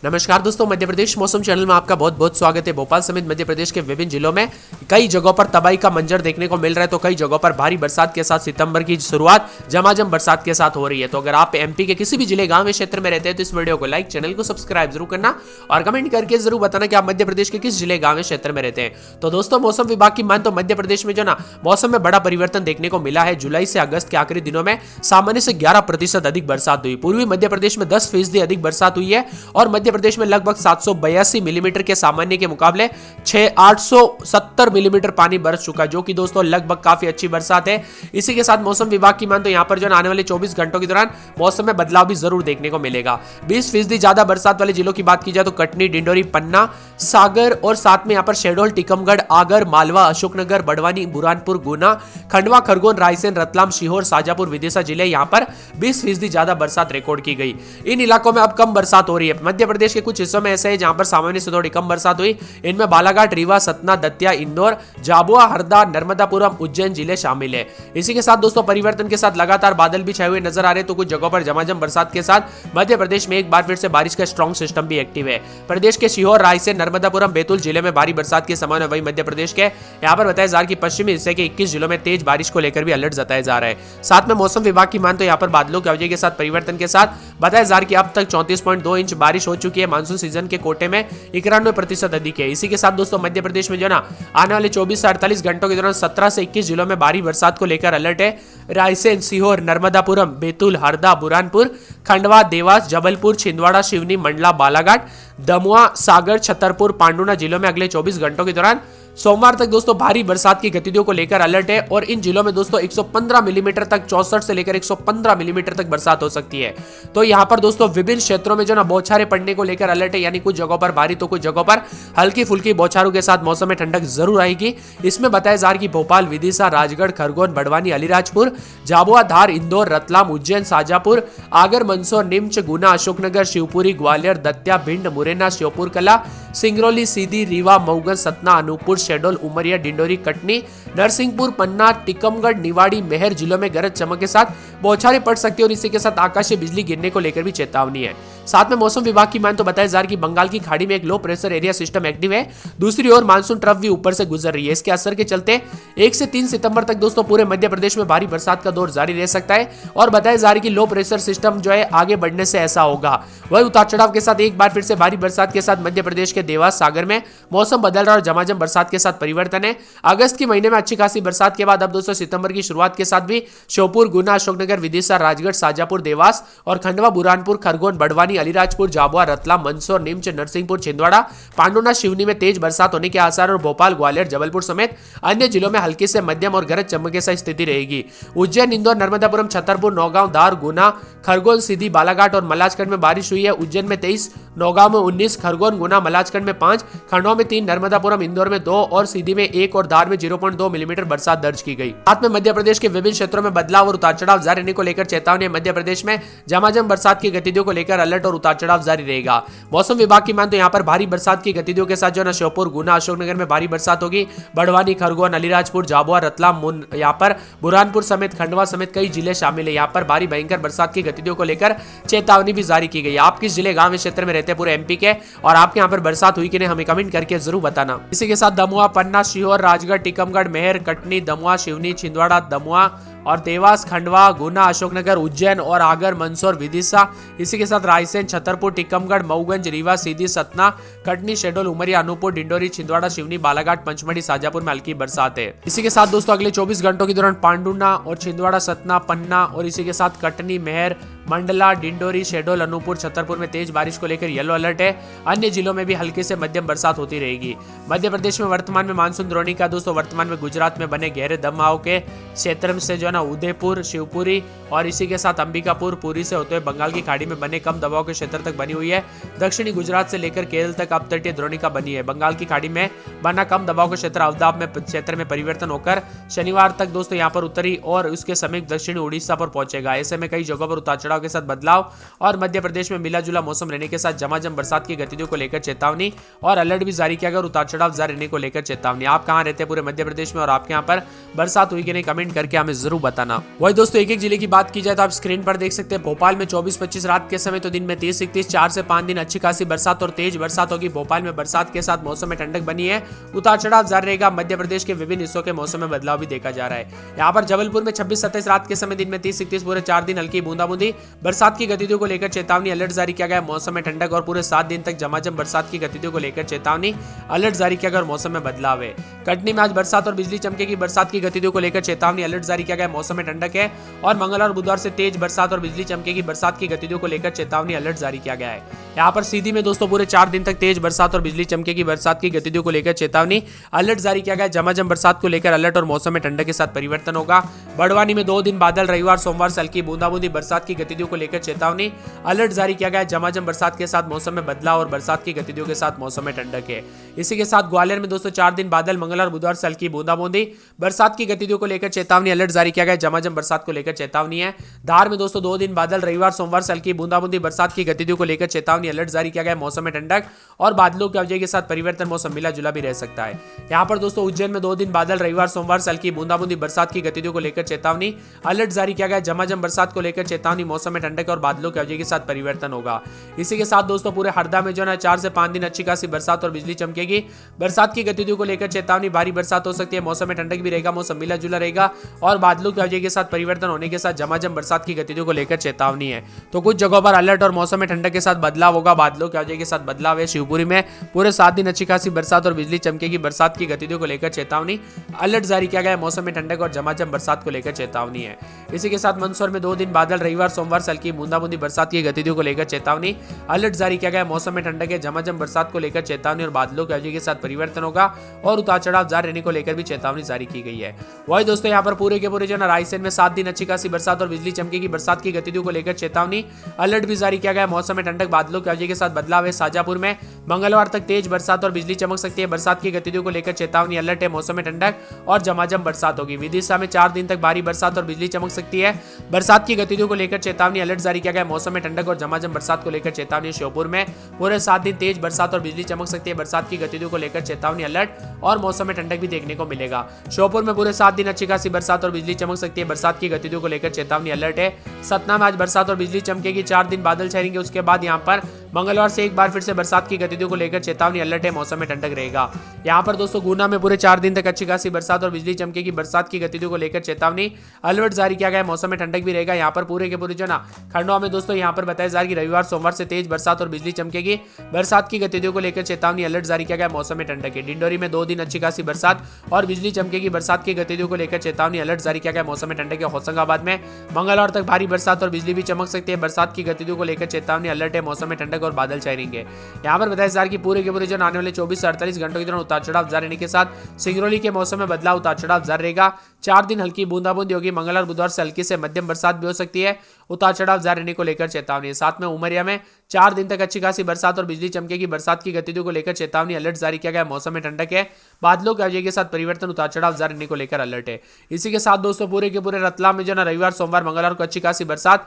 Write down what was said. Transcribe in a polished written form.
नमस्कार दोस्तों, मध्य प्रदेश मौसम चैनल में आपका बहुत बहुत स्वागत है। भोपाल समेत मध्य प्रदेश के विभिन्न जिलों में कई जगहों पर तबाही का मंजर देखने को मिल रहा है, तो कई जगहों पर भारी बरसात के साथ सितंबर की शुरुआत झमाझम बरसात के साथ हो रही है। तो अगर आप एमपी के किसी भी जिले, गांव या क्षेत्र में रहते हैं तो इस वीडियो को लाइक, चैनल को सब्सक्राइब जरूर करना और कमेंट करके जरूर बताना कि आप मध्य प्रदेश के किस जिले, गांव या क्षेत्र में रहते हैं। तो दोस्तों, मौसम विभाग की मान तो मध्य प्रदेश में जो ना मौसम में बड़ा परिवर्तन देखने को मिला है। जुलाई से अगस्त के आखिरी दिनों में सामान्य से 11% अधिक बरसात हुई। पूर्वी मध्य प्रदेश में 10% अधिक बरसात हुई है और मध्य प्रदेश में लगभग 782 मिलीमीटर के सामान्य के मुकाबले 870 मिलीमीटर पानी बरस चुका है, जो कि दोस्तों लगभग काफी अच्छी बरसात है। इसी के साथ मौसम विभाग की मान तो यहां पर जो आने वाले 24 घंटों के दौरान मौसम में बदलाव भी जरूर देखने को मिलेगा। 20% ज्यादा बरसात वाले जिलों की बात की जाए तो कटनी, डिंडोरी, पन्ना, सागर और साथ में यहां पर शहडोल, टीकमगढ़, आगर, मालवा, अशोकनगर, बड़वानी, बुरहानपुर, गुना, खंडवा, खरगोन, रायसेन, रतलाम, सीहोर, शाजापुर, विदिशा जिले यहां पर 20% ज्यादा बरसात रिकॉर्ड की गई। इन इलाकों में अब कम बरसात हो रही है। मध्य प्रदेश के कुछ हिस्सों में ऐसे है जहां पर सामान्य से थोड़ी कम बरसात हुई। इनमें बालाघाट, रीवा, सतना, दतिया, इंदौर, झाबुआ, हरदा, नर्मदापुरम, उज्जैन जिले शामिल है। इसी के साथ दोस्तों परिवर्तन के साथ लगातार बादल भी छाए हुए नजर आ रहे, तो कुछ जगहों पर झमाझम बरसात के साथ मध्य प्रदेश में एक बार फिर से बारिश का स्ट्रॉन्ग सिस्टम भी एक्टिव है। प्रदेश के सीहोर, रायसेन, नर्मदापुरम, बैतूल जिले में भारी बरसात की संभावना। वही मध्य प्रदेश के यहां पर बताया जा रहा है कि पश्चिमी हिस्से के 21 जिलों में तेज बारिश को लेकर भी अलर्ट जताया जा रहा है। साथ में मौसम विभाग की मान तो यहां पर बादलों की अवधि के साथ परिवर्तन के साथ बताया जा रहा है कि अब तक 34.2 इंच बारिश हो चुकी है। मानसून सीजन के कोटे में 91% अधिक है। इसी के साथ दोस्तों मध्य प्रदेश में जो ना आने वाले 24 से 48 घंटों के दौरान 17 से 21 जिलों में भारी बरसात को लेकर अलर्ट है। रायसेन, सीहोर, नर्मदापुरम, बैतूल, हरदा, बुरहानपुर, खंडवा, देवास, जबलपुर, छिंदवाड़ा, सिवनी, मंडला, बालाघाट, दमुआ, सागर, छतरपुर, पांडुना जिलों में अगले 24 घंटों के दौरान सोमवार तक दोस्तों भारी बरसात की गतिविधियों को लेकर अलर्ट है और इन जिलों में दोस्तों 115 मिलीमीटर तक, 64 से लेकर 115 मिलीमीटर तक बरसात हो सकती है। तो यहां पर दोस्तों विभिन्न क्षेत्रों में जो ना बौछारें पड़ने को लेकर अलर्ट है, यानी कुछ जगहों पर भारी तो कुछ जगहों पर हल्की फुल्की बौछारों के साथ मौसम में ठंडक जरूर आएगी। इसमें बताया जा रहा है कि भोपाल, विदिशा, राजगढ़, खरगोन, बड़वानी, अलीराजपुर, झाबुआ, धार, इंदौर, रतलाम, उज्जैन, शाजापुर, आगर, मंदसौर, नीमच, गुना, अशोकनगर, शिवपुरी, ग्वालियर, दतिया, भिंड, मुरैना, श्योपुर कला, सिंगरौली, सीधी, रीवा, मऊगन, सतना, अनूपपुर, शहडोल, उमरिया, डिंडोरी, कटनी, नरसिंहपुर, पन्ना, टीकमगढ़, निवाड़ी, मेहर जिलों में गरज चमक के साथ बौछारें पड़ सकती है और इसी के साथ आकाशीय बिजली गिरने को लेकर भी चेतावनी है। साथ में मौसम विभाग की मान तो बताया जा रहा है कि बंगाल की खाड़ी में एक low pressure area system active है। दूसरी ओर मानसून ट्रफ भी ऊपर से गुजर रही है। इसके असर के चलते 1 से 3 सितंबर तक दोस्तों पूरे मध्य प्रदेश में भारी बरसात का दौर जारी रह सकता है और बताया जा रहा है कि लो प्रेशर सिस्टम जो है आगे बढ़ने से ऐसा होगा। वही उतार चढ़ाव के साथ एक बार फिर से भारी बरसात के साथ मध्य प्रदेश के देवास, सागर में मौसम बदल रहा और झमाझम बरसात के साथ परिवर्तन है। अगस्त के महीने में अच्छी खासी बरसात के बाद अब दोस्तों सितंबर की शुरुआत के साथ भी श्योपुर, गुना, अशोकनगर, विदिशा, राजगढ़, शाजापुर, देवास और खंडवा, बुरहानपुर, खरगोन, बड़वानी, अलीराजपुर, झाबुआ, रतलाम, मंदसौर, नीमच, नरसिंहपुर, छिंदवाड़ा, पांडुना, सिवनी में तेज बरसात होने के आसार और भोपाल, ग्वालियर, जबलपुर समेत अन्य जिलों में हल्की से मध्यम और गरज चमक के साथ स्थिति रहेगी। उज्जैन, इंदौर, नर्मदापुरम, छतरपुर, नौगांव, धार, गुना, खरगोन, सीधी, बालाघाट और मलाजखंड में बारिश हुई है। उज्जैन में 23, नौगांव में 19, खरगोन, गुना, मलाजखंड में 5, खंडवा में 3, नर्मदापुरम, इंदौर में 2 और सीधी में 1 और धार में 0.2 मिलीमीटर बरसात दर्ज की गई। साथ में मध्य प्रदेश के विभिन्न क्षेत्रों में बदलाव और उतार चढ़ाव जारी रहने को लेकर चेतावनी। मध्य प्रदेश में झमाझम बरसात की गतिविधियों को लेकर अलर्ट और उतार चढ़ाव जारी रहेगा। मौसम विभाग की मान तो यहाँ पर भारी बरसात की गतिविधियों के साथ जो ना श्योपुर, गुना, अशोकनगर में भारी बरसात होगी। बड़वानी, खरगोन, अलीराजपुर, झाबुआ, रतलाम, यहाँ पर बुरहानपुर समेत खंडवा समेत कई जिले शामिल है। यहाँ पर भारी भयंकर बरसात की गतिविधियों को लेकर चेतावनी भी जारी की गई। आप किस जिले, गांव, क्षेत्र में रहते हैं पूरे एमपी के और आपके यहाँ पर बरसात हुई कि नहीं, हमें कमेंट करके जरूर बताना। इसी के साथ दमुआ, पन्ना, सीहोर, राजगढ़, टीकमगढ़, मेहर, कटनी, दमुआ, सिवनी, छिंदवाड़ा, दमुआ और देवास, खंडवा, गुना, अशोकनगर, उज्जैन और आगर, मंदसौर, विदिशा, इसी के साथ रायसेन, छतरपुर, टीकमगढ़, मऊगंज, रीवा, सीधी, सतना, कटनी, शहडोल, उमरिया, अनूपपुर, डिंडोरी, छिंदवाड़ा, सिवनी, बालाघाट, पंचमढ़ी, शाजापुर में हल्की बरसात है। इसी के साथ दोस्तों अगले 24 घंटों के दौरान पांडुना और छिंदवाड़ा, सतना, पन्ना और इसी के साथ कटनी, मेहर, मंडला, डिंडोरी, शहडोल, अनूपपुर, छतरपुर में तेज बारिश को लेकर येलो अलर्ट है। अन्य जिलों में भी हल्की से मध्यम बरसात होती रहेगी। मध्य प्रदेश में वर्तमान में मानसून द्रोणिका दोस्तों वर्तमान में गुजरात में बने गहरे दबाव के क्षेत्र से जो है ना उदयपुर, शिवपुरी और इसी के साथ अंबिकापुर, पुरी से होते हुए बंगाल की खाड़ी में बने कम दबाव के क्षेत्र तक बनी हुई है। दक्षिणी गुजरात से लेकर केरल तक अपतटीय द्रोणिका बनी है। बंगाल की खाड़ी में बना कम दबाव का क्षेत्र अवदाब में क्षेत्र में परिवर्तन होकर शनिवार तक दोस्तों यहाँ पर उत्तरी और उसके समीप दक्षिणी उड़ीसा पर पहुंचेगा। ऐसे में कई जगहों पर उतार चढ़ाव चढ़ाव के साथ बदलाव और मध्य प्रदेश में मिला जुला मौसम रहने के साथ झमाझम बरसात की गतिविधियों को लेकर चेतावनी और अलर्ट भी जारी किया गया और उतार चढ़ाव जारी रहने को लेकर चेतावनी। आप कहां रहते हैं पूरे मध्य प्रदेश में और आपके यहाँ पर बरसात हुई कि नहीं, कमेंट करके हमें जरूर बताना। वही दोस्तों एक एक जिले की बात की जाए तो आप स्क्रीन पर देख सकते हैं भोपाल में 24-25 रात के समय तो दिन में 30-31, 4 से 5 दिन अच्छी खासी बरसात और तेज बरसात होगी। भोपाल में बरसात के साथ मौसम में ठंडक बनी है, उतार चढ़ाव जारी रहेगा। मध्य प्रदेश के विभिन्न हिस्सों के मौसम में बदलाव भी देखा जा रहा है। यहाँ पर जबलपुर में 26-27 रात के समय दिन में 30-31, पूरे 4 दिन हल्की बूंदाबूंदी बरसात की गतिविधियों को लेकर चेतावनी अलर्ट जारी किया गया। मौसम में ठंडक और पूरे 7 दिन तक झमाझम बरसात की गतिविधियों को लेकर चेतावनी अलर्ट जारी किया गया और मौसम में बदलाव है। कटनी में आज बरसात और बिजली चमकेगी, बरसात की गतिविधियों को लेकर चेतावनी अलर्ट जारी किया गया। मौसम में ठंडक है और मंगलवार और बुधवार से तेज बरसात और बिजली चमकेगी, बरसात की गतिविधियों को लेकर चेतावनी अलर्ट जारी किया गया है। यहाँ पर सीधी में दोस्तों पूरे 4 दिन तक तेज बरसात और बिजली चमकेगी, बरसात की गतिविधियों को लेकर चेतावनी अलर्ट जारी किया गया। झमाझम बरसात को लेकर अलर्ट और मौसम में ठंडक के साथ परिवर्तन होगा। बड़वानी में 2 दिन बादल, रविवार सोमवार से हल्की बूंदाबूंदी, बरसात की गतिविधियों को लेकर चेतावनी अलर्ट जारी किया गया। झमाझम बरसात के साथ मौसम में बदलाव और बरसात की गतिविधियों के साथ मौसम में ठंडक है। इसी के साथ ग्वालियर में दोस्तों 4 दिन बादल, मंगलवार बुधवार से हल्की बूंदाबूंदी, बरसात की गतिविधियों को लेकर चेतावनी अलर्ट जारी किया गया। झमाझम बरसात को लेकर चेतावनी है। धार में दोस्तों 2 दिन बादल, रविवार सोमवार से हल्की बूंदाबूंदी, बरसात की गतिविधियों को लेकर चेतावनी अलर्ट जारी किया गया। मौसम में ठंडक और बादलों की अवधि के साथ परिवर्तन, मौसम मिला जुला भी रह सकता है। यहाँ पर दोस्तों उज्जैन में 2 दिन बादल, रविवार सोमवार से हल्की बूंदाबूंदी, बरसात की गतिविधियों को लेकर चेतावनी अलर्ट जारी किया गया। झमाझम बरसात को लेकर चेतावनी, मौसम में ठंडक और बादलों की अवधि के साथ परिवर्तन होगा। इसी के साथ दोस्तों पूरे हरदा में जो है 4 से 5 दिन अच्छी खासी बरसात और बिजली चमकेगी, बरसात की गतिविधियों को लेकर चेतावनी, भारी बरसात हो सकती है। मौसम में ठंडक भी रहेगा, मौसम मिला जुला रहेगा और बादलों की अवधि के साथ परिवर्तन होने के साथ झमाझम बरसात की गतिविधियों को लेकर चेतावनी है। तो कुछ जगहों पर अलर्ट और मौसम में ठंडक के साथ बदलाव होगा, बादलों की अवधि के साथ बदलाव है। शिवपुरी में पूरे 7 दिन अच्छी खासी बरसात और बिजली चमकेगी, बरसात की गतिविधियों को लेकर चेतावनी अलर्ट जारी किया गया। मौसम में ठंडक और झमाझम बरसात को लेकर चेतावनी है। इसी के साथ मंदसौर में 2 दिन बादल, रविवार सोमवार से हल्की बूंदाबूंदी, बरसात की गतिविधियों को लेकर चेतावनी अलर्ट जारी किया गया। मौसम में ठंडक है, झमाझम बरसात को लेकर चेतावनी और बादलों की अवधि के साथ परिवर्तन होगा और उतार चढ़ाव जारी रहने को लेकर भी चेतावनी जारी की गई है। वही दोस्तों यहाँ पर पूरे के पूरे जो है रायसेन में 7 दिन अच्छी खासी बरसात और बिजली चमकेगी, बरसात की गतिविधियों को लेकर चेतावनी अलर्ट भी जारी किया गया। मौसम में ठंडक, बादलों की अवधि के साथ बदलाव है। शाजापुर में मंगलवार तक तेज बरसात और बिजली चमक सकती है, बरसात की गतिविधियों को लेकर चेतावनी अलर्ट है। मौसम में ठंडक और झमाझम बरसात होगी। विदिशा में 4 दिन तक भारी बरसात और बिजली चमक सकती है, बरसात की गतिविधियों को लेकर चेतावनी अलर्ट जारी किया गया। मौसम में ठंडक और झमाझम बरसात को लेकर चेतावनी। श्योपुर में पूरे 7 दिन तेज बरसात और बिजली चमक सकती है, बरसात की गतिविधियों को लेकर चेतावनी अलर्ट और मौसम में ठंडक भी देखने को मिलेगा। श्योपुर में पूरे 7 दिन अच्छी खासी बरसात और बिजली चमक सकती है, बरसात की गतिविधियों को लेकर चेतावनी अलर्ट है। सतना में आज बरसात और बिजली चमकेगी, 4 दिन बादल छाएंगे, उसके बाद यहाँ पर मंगलवार से एक बार फिर से बरसात की गतिविधियों को लेकर चेतावनी अलर्ट है। मौसम में ठंडक रहेगा। यहाँ पर दोस्तों गुना में पूरे 4 दिन तक अच्छी खासी बरसात और बिजली चमकेगी, बरसात की गतिविधियों को लेकर चेतावनी अलर्ट जारी किया गया है। मौसम में ठंडक भी रहेगा। यहाँ पर पूरे के पूरे जो ना खंडवा में दोस्तों यहाँ पर बताया जा रहा है कि रविवार सोमवार से तेज बरसात और बिजली चमकेगी, बरसात की गतिविधियों को लेकर चेतावनी अलर्ट जारी किया गया। मौसम में ठंडक है। डिंडोरी में 2 दिन अच्छी खासी बरसात और बिजली चमकेगी, बरसात की गतिविधियों को लेकर चेतावनी अलर्ट जारी किया गया। मौसम में ठंडक है। होशंगाबाद में मंगलवार तक भारी बरसात और बिजली भी चमक सकती है, बरसात की गतिविधियों को लेकर चेतावनी अलर्ट है। मौसम में ठंडक और बादल छाए रहेंगे। यहाँ पर बताया जा रहा है कि पूरे के पूरे जो आने वाले 24 से 48 घंटों के दौरान उतार चढ़ाव जारी रहने के साथ सिंगरौली के मौसम में बदलाव, उतार चढ़ाव जारी रहेगा। 4 दिन हल्की बूंदाबूंदी होगी, मंगलवार बुधवार से हल्की से मध्यम बरसात भी हो सकती है, उतार चढ़ाव जारी रहने को लेकर चेतावनी है। साथ में उमरिया में 4 दिन तक अच्छी खासी बरसात और बिजली चमकेगी, बरसात की गतिविधियों को लेकर चेतावनी अलर्ट जारी किया गया। मौसम में ठंडक है, बादलों की अवधि के साथ परिवर्तन, उतार चढ़ाव जारी रहने को लेकर अलर्ट है। इसी के साथ दोस्तों पूरे के पूरे रतलाम में जो ना रविवार सोमवार मंगलवार को अच्छी खासी बरसात